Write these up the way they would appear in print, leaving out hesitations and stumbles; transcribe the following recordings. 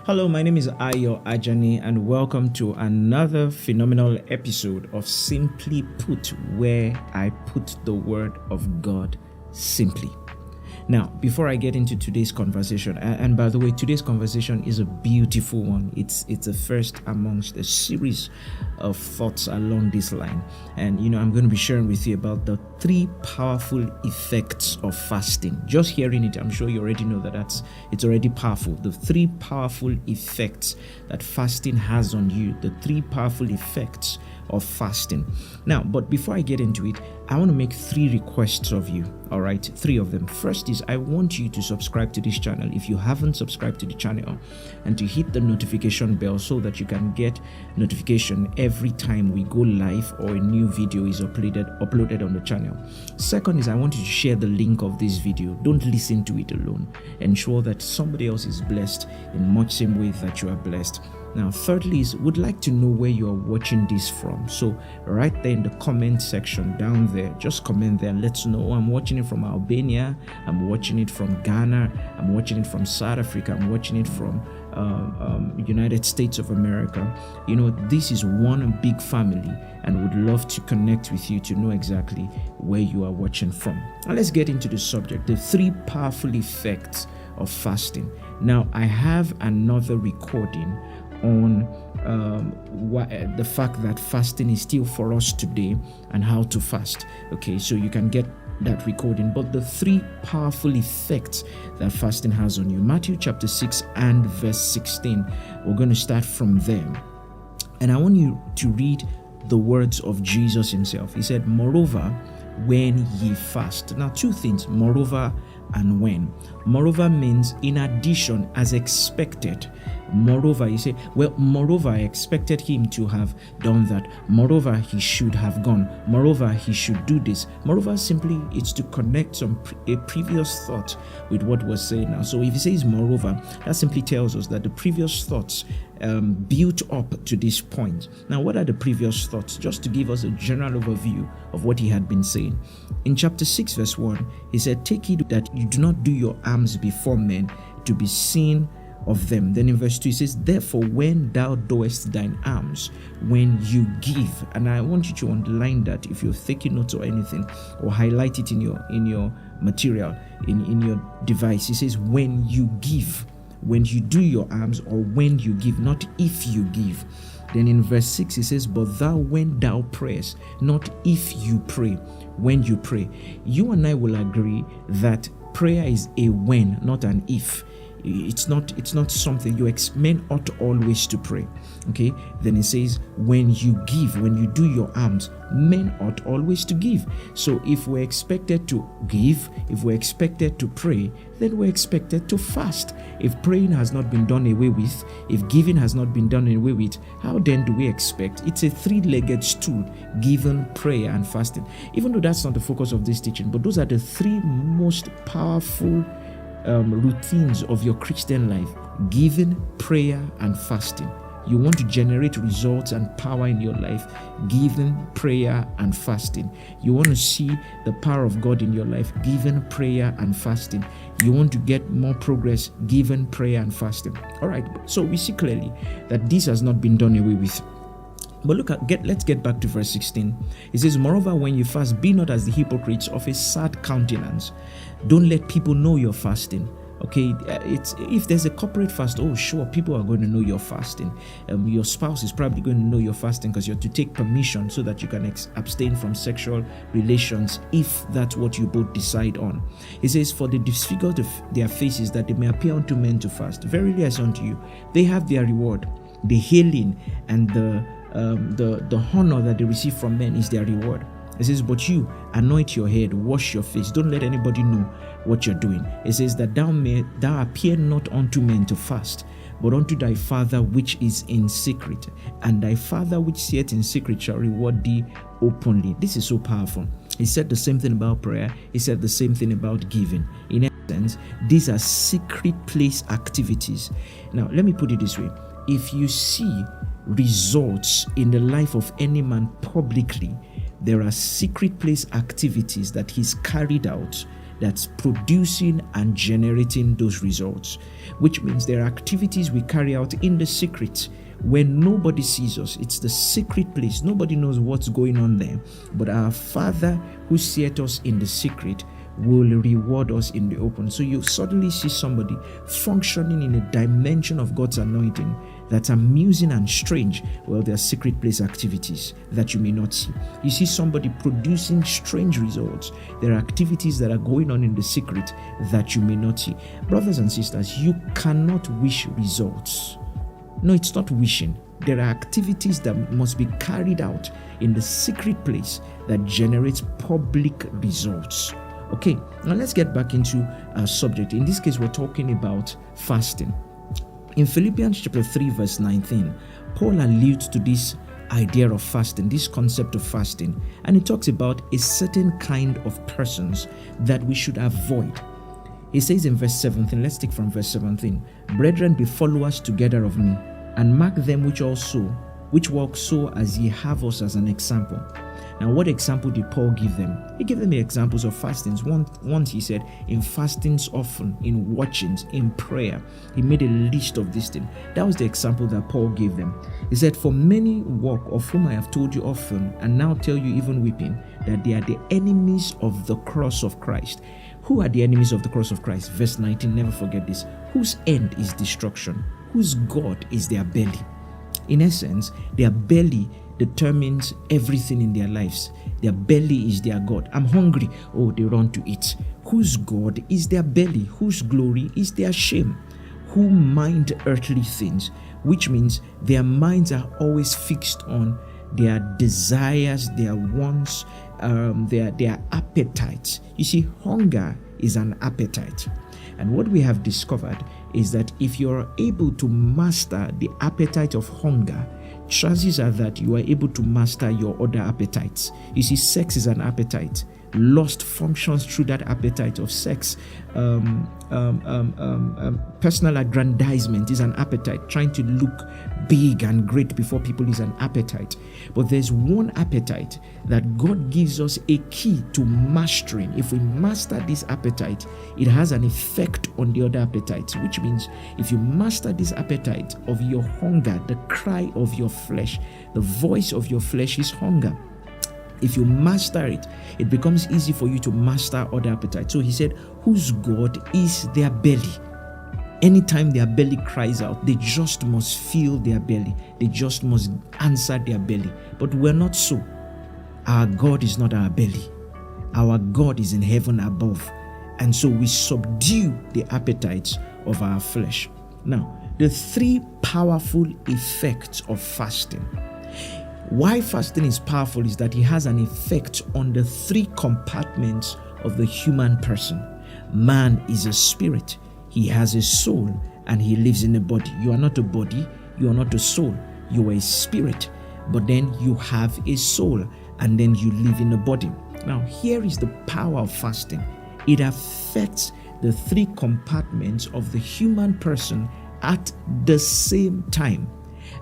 Hello, my name is Ayo Ajani, and welcome to another phenomenal episode of Simply Put, where I put the Word of God simply. Now, before I get into today's conversation, and by the way, today's conversation is a beautiful one. It's the first amongst a series of thoughts along this line. And, I'm going to be sharing with you about the 3 powerful effects of fasting. Just hearing it, I'm sure you already know that it's already powerful. The 3 powerful effects that fasting has on you, the 3 powerful effects of fasting. Now, but before I get into it, I want to make 3 requests of you. All right, 3 of them. First is I want you to subscribe to this channel if you haven't subscribed to the channel, and to hit the notification bell so that you can get notification every time we go live or a new video is uploaded on the channel. Second is I want you to share the link of this video. Don't listen to it alone. Ensure that somebody else is blessed in much same way that you are blessed. Now, thirdly is would like to know where you are watching this from. So right there in the comment section down there, just comment there and let us know. I'm watching it from Albania, I'm watching it from Ghana, I'm watching it from South Africa, I'm watching it from United States of America. This is one big family, and would love to connect with you to know exactly where you are watching from. Now let's get into the subject, the 3 powerful effects of fasting. Now, I have another recording on the fact that fasting is still for us today and how to fast. Okay, so you can get that recording. But the 3 powerful effects that fasting has on you, Matthew chapter 6 and verse 16. We're going to start from there. And I want you to read the words of Jesus himself. He said, "Moreover, when ye fast." Now, 2 things, moreover and when. Moreover means in addition, as expected. Moreover, you say, well, moreover, I expected him to have done that. Moreover, he should have gone. Moreover, he should do this. Moreover, simply, it's to connect a previous thought with what was said now. So if he says moreover, that simply tells us that the previous thoughts built up to this point. Now, what are the previous thoughts? Just to give us a general overview of what he had been saying. In chapter 6, verse 1, he said, "Take heed that you do not do your alms before men to be seen of them." Then in verse 2 it says, "Therefore when thou doest thine alms, when you give," and I want you to underline that if you're taking notes or anything, or highlight it in your material, in your device. It says when you give, when you do your alms, or when you give, not if you give. Then in verse 6 it says, "But thou when thou prayest," not if you pray, when you pray. You and I will agree that prayer is a when, not an if. It's not something men ought always to pray. Okay, then it says when you give, when you do your alms, men ought always to give. So if we're expected to give, if we're expected to pray, then we're expected to fast. If praying has not been done away with, if giving has not been done away with, how then do we expect? It's a 3-legged stool, giving, prayer, and fasting. Even though that's not the focus of this teaching, but those are the 3 most powerful routines of your Christian life: giving, prayer, and fasting. You want to generate results and power in your life: giving, prayer, and fasting. You want to see the power of God in your life: giving, prayer, and fasting. You want to get more progress: giving, prayer, and fasting. All right, so we see clearly that this has not been done away with. But let's get back to verse 16. It says, "Moreover, when you fast, be not as the hypocrites of a sad countenance." Don't let people know you're fasting. Okay, if there's a corporate fast, oh sure, people are going to know you're fasting. Your spouse is probably going to know you're fasting because you're to take permission so that you can abstain from sexual relations, if that's what you both decide on. It says, "For they disfigure their faces, that they may appear unto men to fast. Verily I say unto you, they have their reward. The hailing and the honor that they receive from men is their reward." It says, "But you anoint your head, wash your face, don't let anybody know what you're doing." It says that thou appear not unto men to fast, but unto thy Father which is in secret, and thy Father which seeth in secret shall reward thee openly. This is so powerful. He said the same thing about prayer. He said the same thing about giving. In essence, these are secret place activities. Now, let me put it this way. If you see results in the life of any man publicly, there are secret place activities that he's carried out that's producing and generating those results, which means there are activities we carry out in the secret when nobody sees us. It's the secret place. Nobody knows what's going on there. But our Father who seeth us in the secret will reward us in the open. So you suddenly see somebody functioning in a dimension of God's anointing that's amusing and strange. Well, there are secret place activities that you may not see. You see somebody producing strange results. There are activities that are going on in the secret that you may not see. Brothers and sisters, you cannot wish results. No, it's not wishing. There are activities that must be carried out in the secret place that generates public results. Okay, now let's get back into our subject. In this case, we're talking about fasting. In Philippians chapter 3, verse 19, Paul alludes to this idea of fasting, this concept of fasting, and he talks about a certain kind of persons that we should avoid. He says in verse 17, let's take from verse 17, "Brethren, be followers together of me, and mark them which walk so as ye have us as an example." Now, what example did Paul give them? He gave them the examples of fastings. Once he said, in fastings often, in watchings, in prayer. He made a list of these things. That was the example that Paul gave them. He said, "For many walk, of whom I have told you often, and now tell you even weeping, that they are the enemies of the cross of Christ." Who are the enemies of the cross of Christ? Verse 19, never forget this. Whose end is destruction, whose God is their belly. In essence, their belly determines everything in their lives. Their belly is their God. I'm hungry. Oh, they run to eat. Whose God is their belly? Whose glory is their shame? Who mind earthly things, which means their minds are always fixed on their desires, their wants, their appetites. You see, hunger is an appetite. And what we have discovered is that if you're able to master the appetite of hunger, chances are that you are able to master your other appetites. You see, sex is an appetite. Lust functions through that appetite of sex. Personal aggrandizement is an appetite. Trying to look big and great before people is an appetite. But there's one appetite that God gives us a key to mastering. If we master this appetite, it has an effect on the other appetites, which means if you master this appetite of your hunger, the cry of your flesh, the voice of your flesh is hunger. If you master it, it becomes easy for you to master other appetites. So he said, whose God is their belly. Anytime their belly cries out, they just must feel their belly. They just must answer their belly. But we're not so. Our God is not our belly. Our God is in heaven above. And so we subdue the appetites of our flesh. Now, the three powerful effects of fasting. Why fasting is powerful is that it has an effect on the three compartments of the human person. Man is a spirit. He has a soul and he lives in a body. You are not a body. You are not a soul. You are a spirit. But then you have a soul and then you live in a body. Now, here is the power of fasting. It affects the three compartments of the human person at the same time.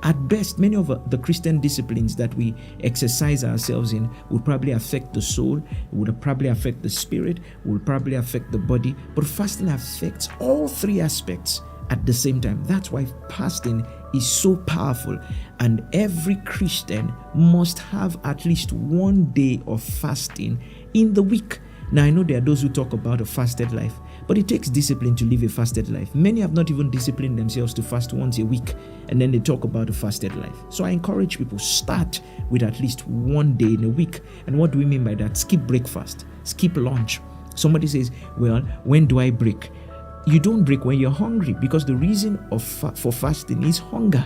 At best, many of the Christian disciplines that we exercise ourselves in would probably affect the soul, would probably affect the spirit, would probably affect the body. But fasting affects all three aspects at the same time. That's why fasting is so powerful. And every Christian must have at least one day of fasting in the week. Now, I know there are those who talk about a fasted life, but it takes discipline to live a fasted life. Many have not even disciplined themselves to fast once a week, and then they talk about a fasted life. So I encourage people, start with at least one day in a week. And what do we mean by that? Skip breakfast, skip lunch. Somebody says, well, when do I break? You don't break when you're hungry, because the reason for fasting is hunger.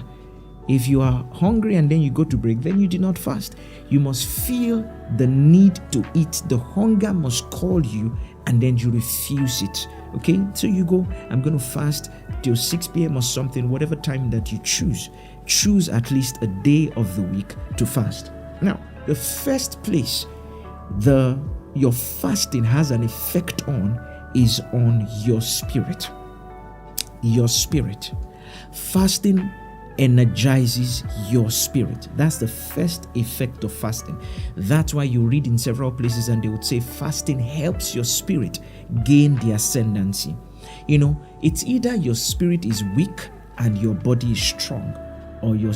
If you are hungry and then you go to break, then you do not fast. You must feel the need to eat. The hunger must call you and then you refuse it. Okay? So you go, I'm going to fast till 6 p.m. or something, whatever time that you choose. Choose at least a day of the week to fast. Now, the first place your fasting has an effect on is on your spirit. Your spirit. Fasting energizes your spirit. That's the first effect of fasting. That's why you read in several places and they would say fasting helps your spirit gain the ascendancy. It's either your spirit is weak and your body is strong, or your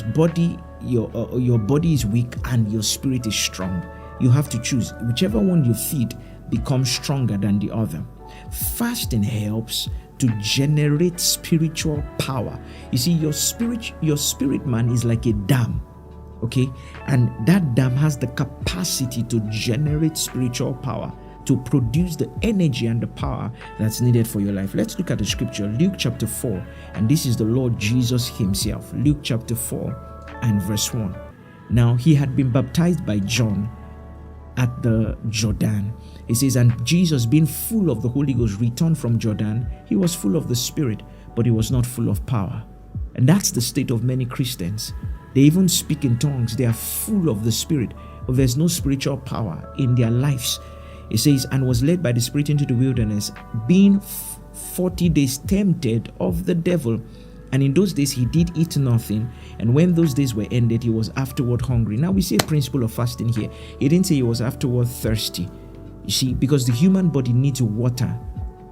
body is weak and your spirit is strong. You have to choose. Whichever one you feed becomes stronger than the other. Fasting helps to generate spiritual power. You see, your spirit man is like a dam, okay? And that dam has the capacity to generate spiritual power, to produce the energy and the power that's needed for your life. Let's look at the scripture, Luke chapter 4, and this is the Lord Jesus himself. Luke chapter 4 and verse 1. Now, he had been baptized by John at the Jordan. It says, and Jesus, being full of the Holy Ghost, returned from Jordan. He was full of the Spirit, but he was not full of power. And that's the state of many Christians. They even speak in tongues. They are full of the Spirit, but there's no spiritual power in their lives. It says, and was led by the Spirit into the wilderness, being 40 days tempted of the devil. And in those days he did eat nothing, and when those days were ended, he was afterward hungry. Now we see a principle of fasting here. He didn't say he was afterward thirsty. You see, because the human body needs water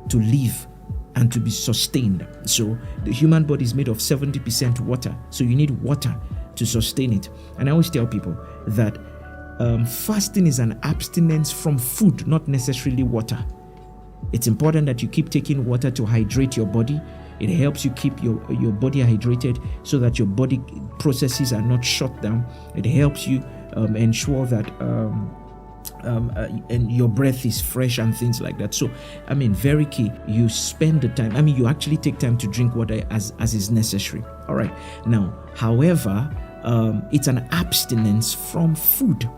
to live and to be sustained. So the human body is made of 70% water. So you need water to sustain it. And I always tell people that fasting is an abstinence from food, not necessarily water. It's important that you keep taking water to hydrate your body. It helps you keep your body hydrated so that your body processes are not shut down. It helps you ensure that and your breath is fresh and things like that. So, very key. You spend the time. You actually take time to drink water as is necessary. All right. Now, however, it's an abstinence from food.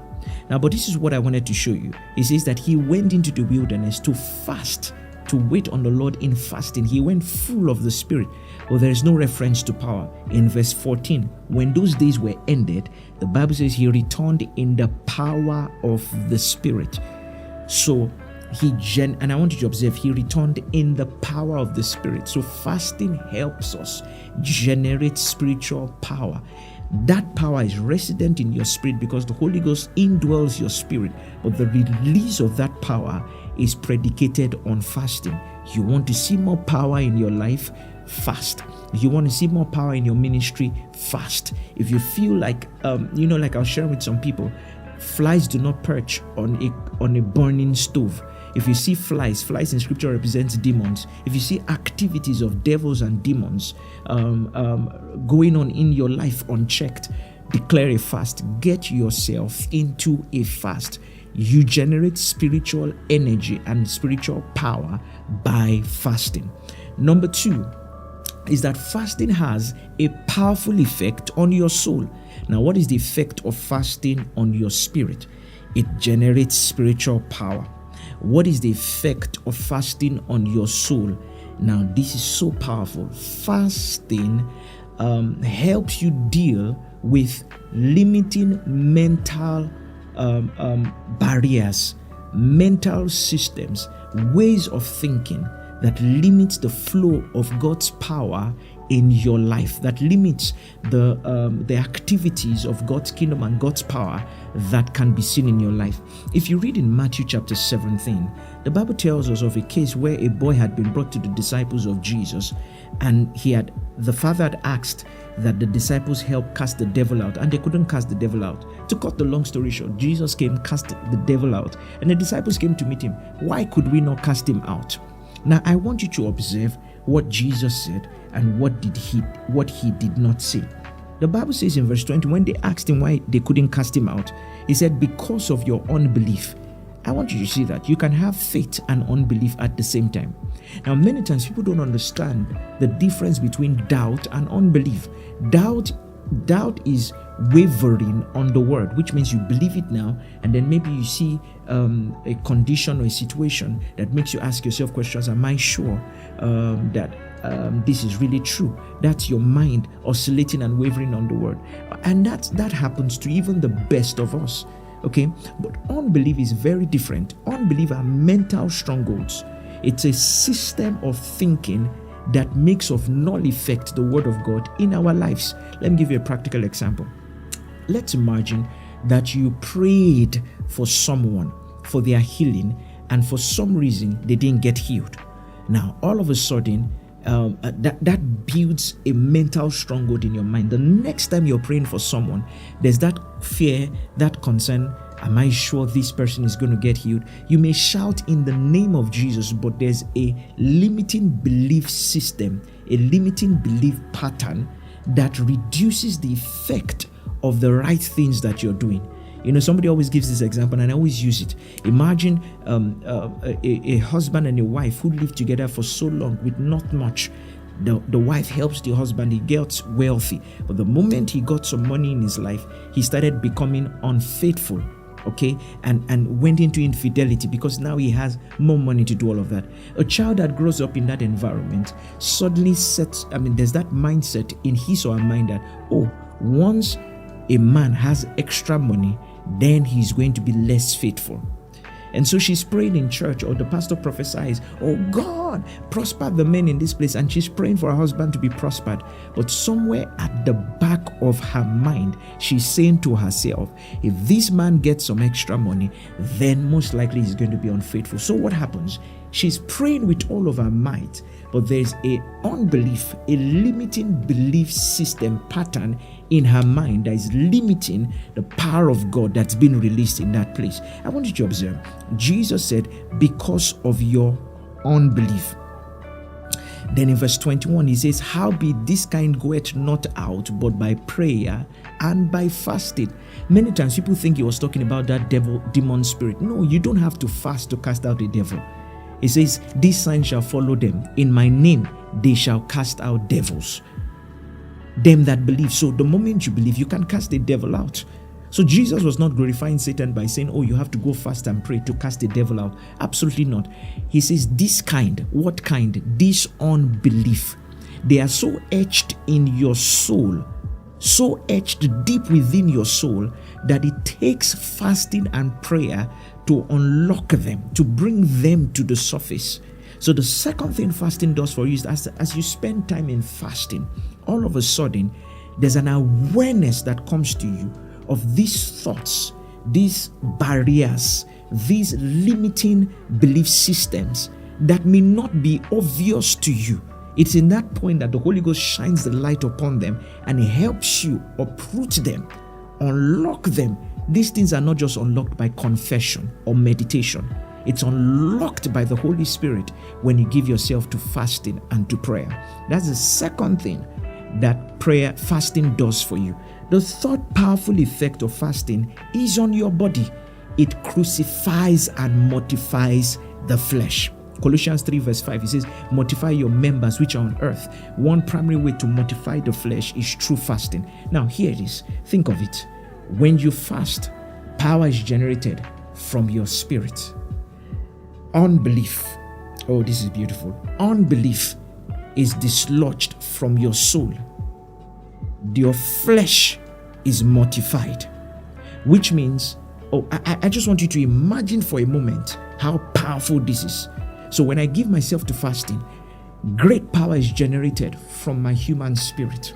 Now, but this is what I wanted to show you. It says that he went into the wilderness to fast, to wait on the Lord in fasting. He went full of the Spirit. Well, there is no reference to power. In verse 14, when those days were ended, the Bible says he returned in the power of the Spirit. So and I want you to observe, he returned in the power of the Spirit. So fasting helps us generate spiritual power. That power is resident in your spirit because the Holy Ghost indwells your spirit. But the release of that power is predicated on fasting. You want to see more power in your life? Fast. If you want to see more power in your ministry? Fast. If you feel like, like I was sharing with some people, flies do not perch on a burning stove. If you see flies in scripture represents demons. If you see activities of devils and demons going on in your life unchecked, declare a fast. Get yourself into a fast. You generate spiritual energy and spiritual power by fasting. Number 2 is that fasting has a powerful effect on your soul. Now, what is the effect of fasting on your spirit? It generates spiritual power. What is the effect of fasting on your soul? Now, this is so powerful. Fasting helps you deal with limiting mental barriers, mental systems, ways of thinking that limits the flow of God's power in your life, that limits the activities of God's kingdom and God's power that can be seen in your life. If you read in Matthew chapter 17, the Bible tells us of a case where a boy had been brought to the disciples of Jesus, and the father had asked that the disciples help cast the devil out, and they couldn't cast the devil out. To cut the long story short, Jesus came, cast the devil out, and the disciples came to meet him. Why could we not cast him out? Now, I want you to observe what Jesus said and what he did not say. The Bible says in verse 20, when they asked him why they couldn't cast him out, he said, because of your unbelief. I want you to see that you can have faith and unbelief at the same time. Now, many times people don't understand the difference between doubt and unbelief. Doubt is wavering on the word, which means you believe it now, and then maybe you see a condition or a situation that makes you ask yourself questions. Am I sure that this is really true? That's your mind oscillating and wavering on the word, and that happens to even the best of us. Okay, but unbelief is very different. Unbelief are mental strongholds. It's a system of thinking that makes of null effect the word of God in our lives. Let me give you a practical example. Let's imagine that you prayed for someone for their healing, and for some reason they didn't get healed. Now, all of a sudden, that builds a mental stronghold in your mind. The next time you're praying for someone, there's that fear, that concern. Am I sure this person is going to get healed? You may shout in the name of Jesus, but there's a limiting belief system, a limiting belief pattern that reduces the effect of the right things that you're doing. You know, somebody always gives this example, and I always use it. Imagine a husband and a wife who live together for so long with not much. The wife helps the husband, he gets wealthy. But the moment he got some money in his life, he started becoming unfaithful, okay, and went into infidelity because now he has more money to do all of that. A child that grows up in that environment suddenly there's that mindset in his or her mind that, once a man has extra money, then he's going to be less faithful. And so she's praying in church, or the pastor prophesies, "Oh God, prosper the men in this place." And she's praying for her husband to be prospered. But somewhere at the back of her mind, she's saying to herself, if this man gets some extra money, then most likely he's going to be unfaithful. So what happens? She's praying with all of her might, but there's a unbelief, a limiting belief system pattern in her mind that is limiting the power of God that's been released in that place. I want you to observe. Jesus said, because of your unbelief. Then in verse 21, he says, howbeit this kind goeth not out, but by prayer and by fasting. Many times people think he was talking about that demon spirit. No, you don't have to fast to cast out a devil. It says, these signs shall follow them. In my name, they shall cast out devils. Them that believe. So the moment you believe, you can cast the devil out. So Jesus was not glorifying Satan by saying, you have to go fast and pray to cast the devil out. Absolutely not. He says, this kind. What kind? This unbelief. They are so etched in your soul, so etched deep within your soul, that it takes fasting and prayer to unlock them, to bring them to the surface. So the second thing fasting does for you is as you spend time in fasting, all of a sudden, there's an awareness that comes to you of these thoughts, these barriers, these limiting belief systems that may not be obvious to you. It's in that point that the Holy Ghost shines the light upon them and it helps you uproot them, unlock them. These things are not just unlocked by confession or meditation. It's unlocked by the Holy Spirit when you give yourself to fasting and to prayer. That's the second thing that fasting does for you. The third powerful effect of fasting is on your body. It crucifies and mortifies the flesh. Colossians 3 verse 5, it says, mortify your members which are on earth. One primary way to mortify the flesh is through fasting. Now here it is. Think of it. When you fast, power is generated from your spirit. Unbelief. Oh, this is beautiful. Unbelief is dislodged from your soul. Your flesh is mortified, which means, I just want you to imagine for a moment how powerful this is. So when I give myself to fasting, great power is generated from my human spirit.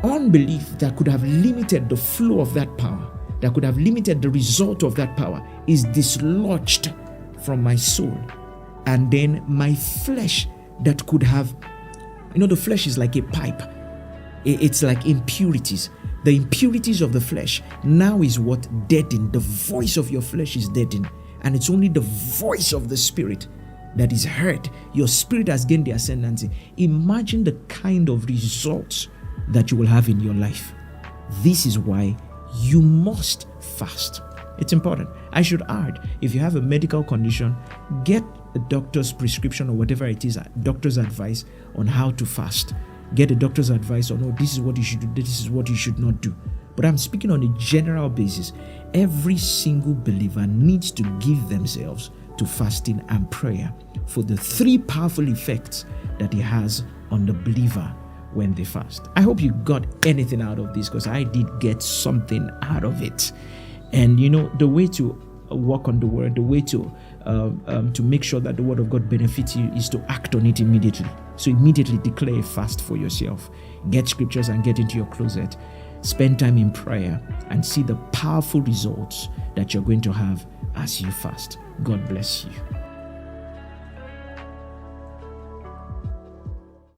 Unbelief that could have limited the flow of that power, that could have limited the result of that power, is dislodged from my soul. And then my flesh that could have, the flesh is like a pipe. It's like impurities. The impurities of the flesh now is what deadened. The voice of your flesh is deadened. And it's only the voice of the spirit that is heard. Your spirit has gained the ascendancy. Imagine the kind of results that you will have in your life. This is why you must fast. It's important. I should add, if you have a medical condition, get a doctor's prescription or whatever it is, doctor's advice on how to fast. Get a doctor's advice on, this is what you should do, this is what you should not do. But I'm speaking on a general basis. Every single believer needs to give themselves to fasting and prayer for the three powerful effects that it has on the believer when they fast. I hope you got anything out of this, because I did get something out of it. And the way to work on the word, the way to make sure that the word of God benefits you is to act on it immediately. So immediately declare a fast for yourself. Get scriptures and get into your closet. Spend time in prayer and see the powerful results that you're going to have as you fast. God bless you.